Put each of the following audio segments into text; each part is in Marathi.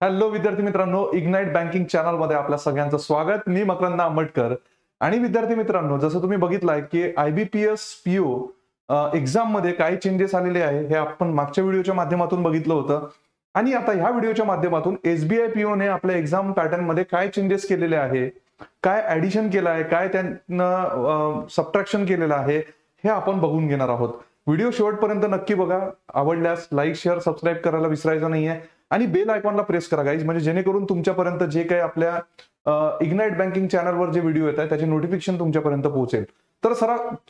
हॅलो विद्यार्थी मित्रांनो, इग्नाइट बँकिंग चॅनल मध्ये आपल्या सगळ्यांचं स्वागत। मी मकरंद आंबटकर। आणि विद्यार्थी मित्रांनो, जसं तुम्ही बघितलंय की IBPS PO एक्झाम मध्ये काय चेंजेस आलेले आहे हे आपण मागच्या व्हिडिओच्या माध्यमातून बघितलं होतं। आणि आता ह्या व्हिडिओच्या माध्यमातून SBI PO ने आपल्या एक्झाम पॅटर्न मध्ये काय चेंजेस केलेले आहे, काय ऍडिशन केलं आहे, काय त्यांना सबट्रॅक्शन केलेलं आहे हे आपण बघून घेणार आहोत। व्हिडिओ शेवटपर्यंत नक्की बघा। आवडल्यास लाईक, शेअर, सबस्क्राईब करायला विसरायचं नाहीये आणि बेल आयकॉनला प्रेस करा गाईज, म्हणजे जेणेकरून तुमच्यापर्यंत जे काही आपल्या इग्नाइट बँकिंग चॅनलवर जे व्हिडिओ येत आहेत त्याचे नोटिफिकेशन तुमच्यापर्यंत पोहोचेल। तर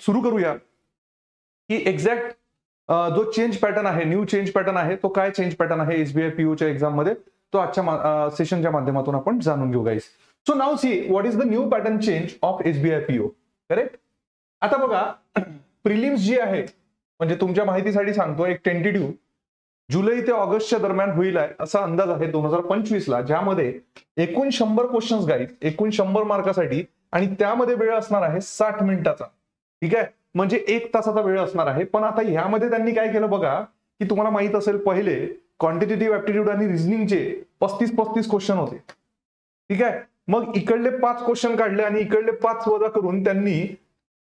सुरू करूया की एक्झॅक्ट जो चेंज पॅटर्न आहे, न्यू चेंज पॅटर्न आहे, तो काय चेंज पॅटर्न आहे SBI PO च्या एक्झाम मध्ये, तो आजच्या सेशनच्या माध्यमातून आपण जाणून घेऊ guys. So now see what is the new pattern change of SBI PO। Correct. आता बघा, प्रिलिम्स जी आहे, म्हणजे तुमच्या माहितीसाठी सांगतो, एक टेंटेटिव्ह जुलै ते ऑगस्टच्या दरम्यान होईल असा अंदाज आहे 2025 ला, ज्यामध्ये एकूण 100 क्वेश्चन्स गाईड, एकूण 100 मार्कासाठी, आणि त्यामध्ये वेळ असणार आहे 60 मिनिटाचा। ठीक आहे, म्हणजे 1 तासाचा वेळ असणार आहे। पण आता ह्यामध्ये त्यांनी काय केलं बघा, की तुम्हाला माहित असेल पहिले क्वांटिटेटिव्ह ऍप्टिट्यूड आणि रिझनिंगचे 35 क्वेश्चन होते। ठीक आहे, मग इकडले 5 क्वेश्चन काढले आणि इकडले 5 वजा करून त्यांनी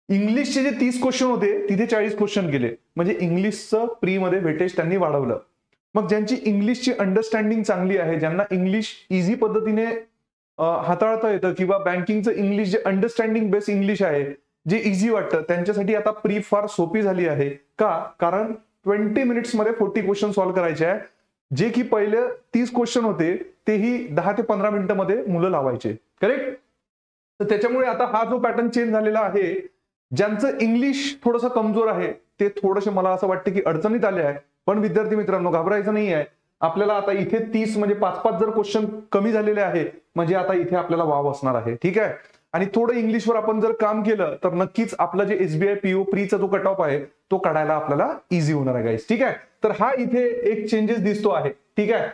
इंग्लिशचे जे 30 क्वेश्चन होते तिथे 40 क्वेश्चन केले, म्हणजे इंग्लिशचं प्री मध्ये वेटेज त्यांनी वाढवलं। मग ज्यांची इंग्लिशची अंडरस्टँडिंग चांगली आहे, ज्यांना इंग्लिश इझी पद्धतीने हाताळता येतं, किंवा बँकिंगचं इंग्लिश जे अंडरस्टँडिंग बेस इंग्लिश आहे, जे इझी वाटतं, त्यांच्यासाठी आता प्री फार सोपी झाली आहे। का? कारण 20 मिनिट्स मध्ये 40 क्वेश्चन सॉल्व्ह करायचे आहे, जे की पहिले 30 क्वेश्चन होते तेही 10 ते 15 मिनिटांमध्ये मुलं लावायचे। करेक्ट। तर त्याच्यामुळे आता हा जो पॅटर्न चेंज झालेला आहे, ज्यांचं इंग्लिश थोडंसं कमजोर आहे ते थोडेसे मला असं वाटतं की अडचणीत आले आहे। पण विद्यार्थी मित्रांनो, घाबरायचं नाही आहे। आपल्याला आता इथे 30 म्हणजे 5-5 जर क्वेश्चन कमी झालेले आहे, म्हणजे आता इथे आपल्याला वाव असणार आहे। ठीक आहे, आणि थोडं इंग्लिशवर आपण जर काम केलं तर नक्कीच आपलं जे SBI PO प्रीचा जो कट ऑफ आहे तो काढायला आपल्याला इझी होणार आहे गाईज। ठीक आहे, तर हा इथे एक चेंजेस दिसतो आहे। ठीक आहे,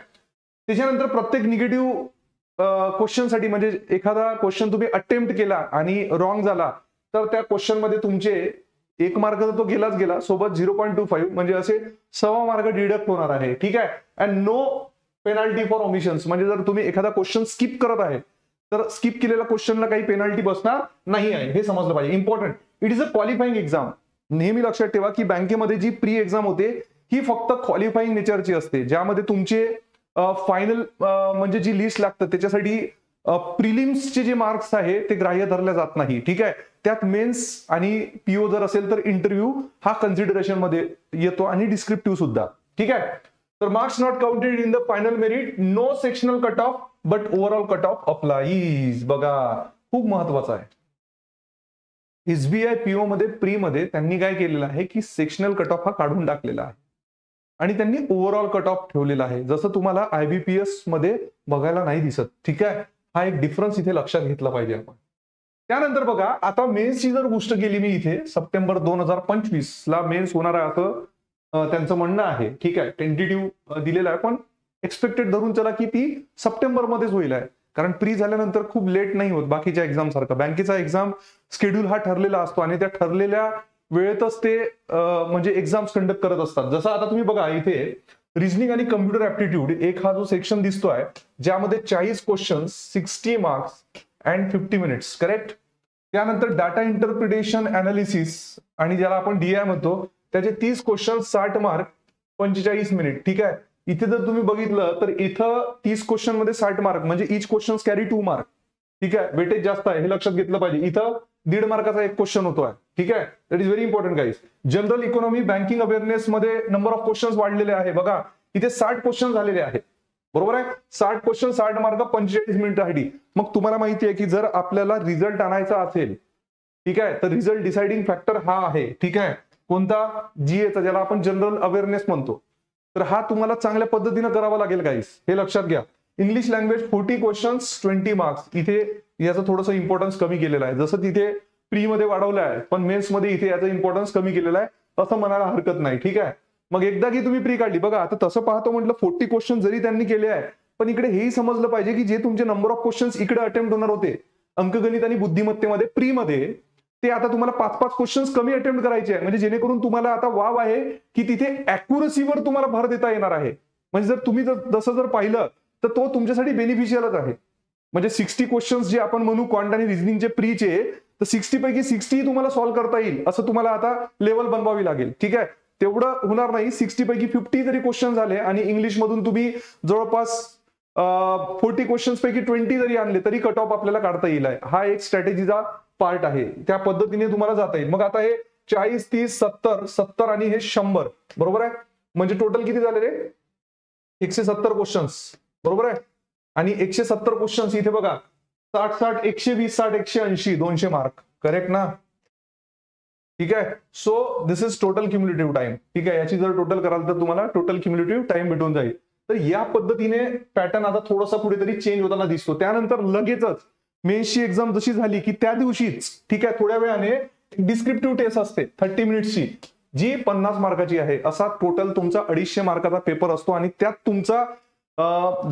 त्याच्यानंतर प्रत्येक निगेटिव्ह क्वेश्चनसाठी, म्हणजे एखादा क्वेश्चन तुम्ही अटेम्प्ट केला आणि रॉंग झाला तर त्या क्वेश्चन मध्ये तुमचे 1 मार्क तर तो गेलाच गेला, सोबत 0.25 म्हणजे असे 1.25 मार्क डिडक्ट होणार आहे। ठीक आहे, अँड नो पेनल्टी फॉर ओमिशन्स, म्हणजे जर तुम्ही एखादा क्वेश्चन स्किप करत आहे तर स्किप केलेल्या क्वेश्चनला काही पेनल्टी बसणार नाही आहे, हे समजलं पाहिजे। Important, it is a qualifying exam. नेहमी लक्षात ठेवा की बँकेमध्ये जी प्री एक्झाम होते ही फक्त क्वालिफाईंग नेचरची असते, ज्यामध्ये तुमचे फायनल म्हणजे जी लिस्ट लागतं त्याच्यासाठी प्रिलिम्सचे जे मार्क्स आहे ते ग्राह्य धरले जात नाही। ठीक आहे, त्यात मेन्स आणि PO जर असेल तर इंटरव्ह्यू हा कन्सिडरेशन मध्ये येतो, आणि डिस्क्रिप्टिव्ह सुद्धा। ठीक आहे, तर marks not counted in the final merit, no sectional cut off but overall cut off applies. बघा, खूप महत्वाचं आहे। SBI PO मध्ये प्री मध्ये त्यांनी काय केलेलं आहे की सेक्शनल कट ऑफ हा काढून टाकलेला आहे आणि त्यांनी ओव्हरऑल कट ऑफ ठेवलेला आहे, जसं तुम्हाला IBPS मध्ये बघायला नाही दिसत। ठीक आहे, हा एक डिफरन्स इथे लक्षात घेतला पाहिजे आपण। त्यानंतर बघा, आता मेन्सची जर गोष्ट केली मी, इथे सप्टेंबर 2025 ला मेन्स होणार आहे असं त्यांचं म्हणणं आहे। ठीक आहे, टेंटेटिव्ह दिलेला आहे, पण एक्सपेक्टेड धरून चला की ती सप्टेंबर मध्येच होईल आहे, कारण प्री झाल्यानंतर खूप लेट नाही होत बाकीच्या एक्झाम सारखं। बँकेचा एक्झाम शेड्यूल हा ठरलेला असतो आणि त्या ठरलेल्या वेळेतच ते म्हणजे एक्झाम्स कंडक्ट करत असतात। जसं आता तुम्ही बघा, इथे रिजनिंग आणि कम्प्युटर ऍप्टिट्यूड एक हा जो सेक्शन दिसतोय, ज्यामध्ये 40 question, 60 marks and 50 minutes. Correct. त्यानंतर डाटा इंटरप्रिटेशन अनालिसिस, आणि ज्याला आपण DI म्हणतो, त्याचे 30 क्वेश्चन, 60 मार्क, 45 मिनिट। ठीक आहे, इथे जर तुम्ही बघितलं तर इथं 30 क्वेश्चन मध्ये 60 मार्क, म्हणजे इच क्वेश्चन कॅरी 2 मार्क। ठीक आहे, वेटेज जास्त आहे हे लक्षात घेतलं पाहिजे। इथं 1.5 मार्काचा एक क्वेश्चन होतोय। ठीक आहे, that is very important guys. General economy, banking awareness मध्ये नंबर ऑफ क्वेश्चन वाढलेले आहे। बघा, इथे 60 क्वेश्चन झालेले आहेत, बरोबर आहे। 60 क्वेश्चन, 60 मार्क, 45 मिनिटासाठी। मग तुम्हाला माहिती आहे की जर आपल्याला रिझल्ट आणायचा असेल, ठीक आहे, तर रिझल्ट डिसाइडिंग फॅक्टर हा आहे। ठीक आहे, कोणता? GA चा, ज्याला आपण जनरल अवेअरनेस म्हणतो। तर हा तुम्हाला चांगल्या पद्धतीने करावा लागेल गाईज, हे लक्षात घ्या। इंग्लिश लँग्वेज 40 क्वेश्चन्स, 20 मार्क्स, इथे याचं थोडंसं इम्पॉर्टन्स कमी केलेलं आहे। जसं तिथे प्री मध्ये वाढवलं आहे, पण मेन्स मध्ये इथे याचं इम्पॉर्टन्स कमी केलेलं आहे असं म्हणायला हरकत नाही। ठीक आहे, मग एकदा की तुम्ही प्री काढली, बघा आता तसं पाहतो म्हटलं 40 क्वेश्चन जरी त्यांनी केले आहे, पण इकडे हेही समजलं पाहिजे की जे तुमचे नंबर ऑफ क्वेश्चन्स इकडे अटेम्प्ट होणार होते अंकगणित आणि बुद्धिमत्तेमध्ये प्री मध्ये, ते आता तुम्हाला 5-5 क्वेश्चन्स कमी अटेम्प्ट करायचे आहे, म्हणजे जेणेकरून तुम्हाला आता वाव आहे की तिथे अॅक्युरसीवर तुम्हाला भर देता येणार आहे। म्हणजे जर तुम्ही जसं जर पाहिलं तर तो तुमच्यासाठी बेनिफिशियलच आहे. म्हणजे 60 क्वेश्चन्स जे आपण म्हणू क्वांट आणि रिझनिंगचे प्रीचे, तर 60 पैकी 60 तुम्हाला सॉल्व्ह करता येईल असं तुम्हाला आता लेवल बनवावी लागेल. ठीक आहे, तेवढं होणार नाही. 60 पैकी 50 जरी क्वेश्चन झाले आणि इंग्लिशमधून तुम्ही जवळपास 40 क्वेश्चन्स पैकी 20 जरी आणले तरी कट ऑफ आपल्याला काढता येईल. हा एक स्ट्रॅटेजीचा पार्ट आहे. त्या पद्धतीने तुम्हाला जाता येईल. मग आता हे 40, 30, 70, 70 आणि हे 100 बरोबर आहे. म्हणजे टोटल किती झाले रे? 170 क्वेश्चन्स बरोबर आहे. आणि 170 क्वेश्चन्स इथे बघा 60, 60, 120, 60, 180, 200 मार्क. करेक्ट ना? ठीक आहे. So this is total cumulative time. ठीक आहे, याची जर टोटल कराल तर तुम्हाला टोटल क्युम्युलेटिव्ह टाइम भेटून जाईल. तर या पद्धतीने पॅटर्न आता थोडासा कुठेतरी चेंज होताना दिसतो. त्यानंतर लगेचच मेन्सची एक्झाम जशी झाली की त्या दिवशीच ठीक आहे थोड्या वेळाने डिस्क्रिप्टिव्ह टेस्ट असते 30 मिनिट्सची, जी 50 मार्काची आहे. असा टोटल तुमचा 250 मार्काचा पेपर असतो आणि त्यात तुमचा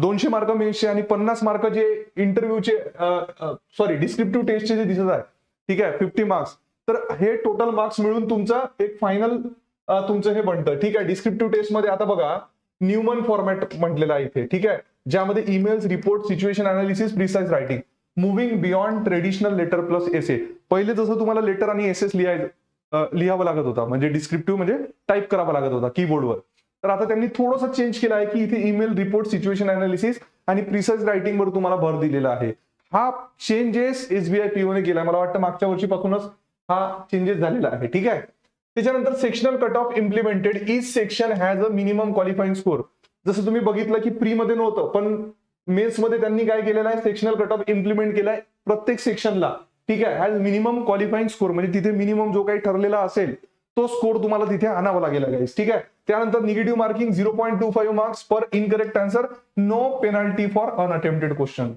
200 मार्क मेन्सचे आणि 50 मार्क जे इंटरव्ह्यूचे डिस्क्रिप्टिव्ह टेस्टचे जे दिसत आहे ठीक आहे 50 मार्क्स. तर हे टोटल मार्क्स मिळून तुमचा एक फायनल तुमचं हे बनतं. ठीक आहे. डिस्क्रिप्टिव्ह टेस्ट मध्ये आता बघा न्यूमन फॉर्मॅट म्हटलेला आहे इथे. ठीक आहे, ज्यामध्ये emails, report, situation analysis, precise writing, moving beyond traditional letter plus essay. पहिले जसं तुम्हाला लेटर आणि एसेस लिहावं लागत होता, म्हणजे डिस्क्रिप्टिव्ह म्हणजे टाईप करावा लागत होता कीबोर्डवर. तर आता त्यांनी थोडंसं चेंज केलं आहे की इथे ईमेल, रिपोर्ट, सिच्युएशन अनालिसिस आणि प्रिसाइज रायटिंग वर तुम्हाला भर दिलेला आहे. हा चेंजेस एसबीआय पीओने केला. मला वाटतं मागच्या वर्षीपासूनच हा चेंजेस झालेला आहे. ठीक आहे. त्याच्यानंतर sectional cut of implemented. Each section has a minimum qualifying score. जसं तुम्ही बघितलं की प्री मध्ये नव्हतं, पण मेन्स मध्ये त्यांनी काय केलेलं आहे, सेक्शनल कट ऑफ इम्प्लिमेंट केलाय प्रत्येक सेक्शनला. ठीक आहे, हॅज मिनिमम क्वालिफाईंग स्कोर, म्हणजे तिथे मिनिमम जो काही ठरलेला असेल तो स्कोर तुम्हाला तिथे आणावा लागेल गाईस. ठीक आहे. त्यानंतर negative marking 0.25 marks per incorrect answer. No penalty for unattempted question.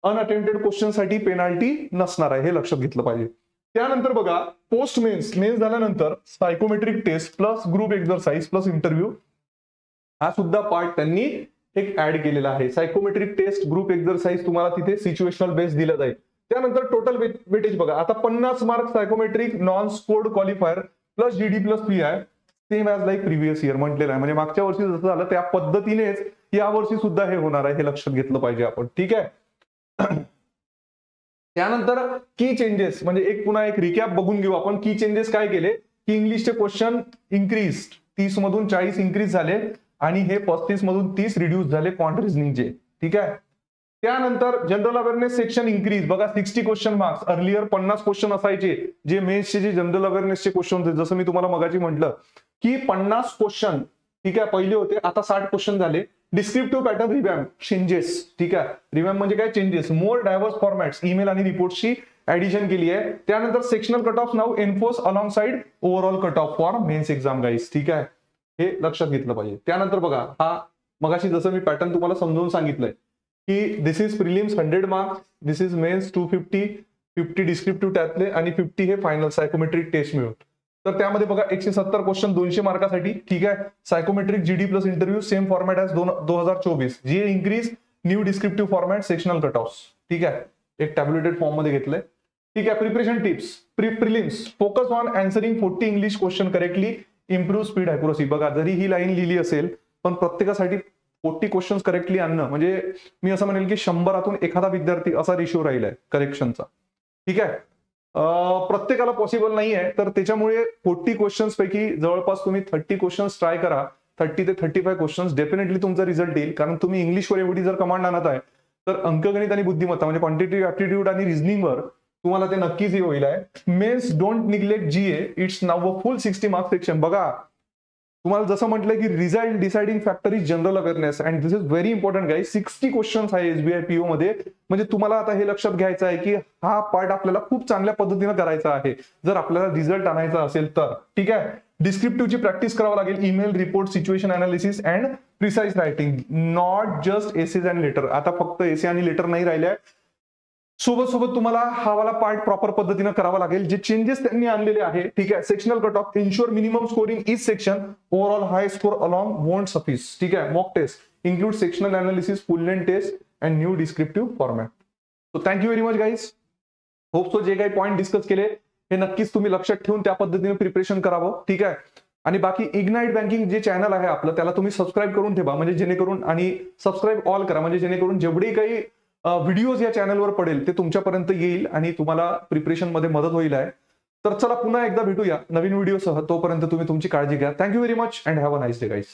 Unattempted question साठी पेनल्टी नसणार आहे, हे लक्षात घेतलं पाहिजे. त्यानंतर बघा पोस्ट मेन्स झाल्यानंतर psychometric test plus group exercise plus interview हा सुद्धा पार्ट त्यांनी एक ऍड केलेला आहे. सायकोमेट्रिक टेस्ट, ग्रुप एक्झरसाइज तुम्हाला तिथे सिच्युएशनल बेस दिला जाईल. त्यानंतर टोटल वेटेज बघा आता 50 mark psychometric non scored qualifier plus GD plus P आहे, same as like previous year म्हटलेलं आहे. म्हणजे मागच्या वर्षी जसं झालं त्या पद्धतीनेच या वर्षी सुद्धा हे होणार आहे, हे लक्षात घेतलं पाहिजे आपण. ठीक आहे. त्यानंतर की चेंजेस, म्हणजे पुन्हा एक रिकॅप बघून घेऊ आपण. की चेंजेस काय केले की इंग्लिशचे क्वेश्चन इन्क्रीज 30 मधून 40 इन्क्रीज झाले आणि हे 35 मधून 30 रिड्यूस झाले क्वांट रिझनिंगचे. ठीक आहे. त्यानंतर जनरल अवेअरनेस सेक्शन इन्क्रीज बघा 60 क्वेश्चन मार्क्स. अर्लियर 50 क्वेश्चन असायचे जे मेन्सचे जे जनरल अवेअरनेसचे क्वेश्चन होते. जसं मी तुम्हाला मगाची म्हटलं की 50 क्वेश्चन ठीक आहे पहिले होते, आता 60 क्वेश्चन झाले. Descriptive pattern revamp changes. ठीक आहे. रिवॅम्प म्हणजे काय changes, more diverse formats, email आणि रिपोर्टची ऍडिशन केली आहे. त्यानंतर sectional cut off now enforce alongside overall cut off for mains exam guys. ठीक आहे, हे लक्षात घेतलं पाहिजे. त्यानंतर बघा हा मगाशी जसं मी पॅटर्न तुम्हाला समजावून सांगितलंय की this is prelims 100 marks, this is mains 250, 50 descriptive त्यातले आणि 50 हे फायनल सायकोमेट्रिक टेस्ट मिळून. तर त्यामध्ये बघा 170 क्वेश्चन 200 मार्कासाठी. ठीक आहे. Psychometric GD plus interview same format as 2024. जी increase new descriptive format sectional cut off. ठीक आहे, एक टॅब्युलेटेड फॉर्म मध्ये घेतलंय. ठीक आहे. Preparation tips. Prelims focus on answering 40 English question correctly, improve speed accuracy. बघा जरी ही लाईन लिहिली असेल पण प्रत्येकासाठी 40 क्वेश्चन करेक्टली आणणं म्हणजे मी असं म्हणेल की 100 एखादा विद्यार्थी असा रेशिओ राहिलाय करेक्शनचा. ठीक आहे. प्रत्येकाला पॉसिबल नाही आहे, तर त्याच्यामुळे 40 क्वेश्चन्स पैकी जवळपास तुम्ही 30 क्वेश्चन्स ट्राय करा. 30 ते 35 क्वेश्चन्स डेफिनेटली तुमचा रिझल्ट येईल. कारण तुम्ही इंग्लिशवर एवढी जर कमांड आणत आहे तर अंकगणित आणि बुद्धिमत्ता म्हणजे क्वांटिटेटिव्ह ऍप्टिट्यूड आणि रिझनिंगवर तुम्हाला ते नक्कीच होईल आहे. Mains don't neglect GA, it's now a full 60 marks section. बघा तुम्हाला जसं म्हटलं की result deciding factor is general awareness and this is very important guys. 60 questions आहे एसबीआय पीओ मध्ये. म्हणजे तुम्हाला आता हे लक्षात घ्यायचं आहे की हा पार्ट आपल्याला खूप चांगल्या पद्धतीने करायचा आहे जर आपल्याला रिझल्ट आणायचा असेल तर. ठीक आहे. डिस्क्रिप्टिव्हची प्रॅक्टिस करावं लागेल. Email, report, situation analysis and precise writing, not just essays and letter. आता फक्त एसे आणि लेटर नाही राहिल्या, सोबत सोबत तुम्हाला हा वाला पार्ट प्रॉपर पद्धतीने करावा लागेल. जे चेंजेस त्यांनी आणलेले आहे. ठीक आहे. Sectional cut off ensure minimum scoring is section, overall high score along won't suffice. ठीक आहे. Mock test include sectional analysis, full length test and new descriptive format. So thank you very much guys. Hope so जे काही पॉईंट डिस्कस केले हे नक्कीच तुम्ही लक्षात ठेवून त्या पद्धतीने प्रिपरेशन करावं. ठीक आहे. आणि बाकी इग्नाइट बँकिंग जे चॅनल आहे आपलं त्याला तुम्ही सबस्क्राईब करून ठेवा, म्हणजे जेणेकरून, आणि सबस्क्राईब ऑल करा, म्हणजे जेणेकरून जेवढे काही व्हिडिओज या चॅनलवर पडेल ते तुमच्यापर्यंत येईल आणि तुम्हाला प्रिपरेशन मध्ये मदत होईल आहे. तर चला पुन्हा एकदा भेटूया नवीन व्हिडिओसह. तोपर्यंत तुम्ही तुमची काळजी घ्या. Thank you very much and have a nice day guys.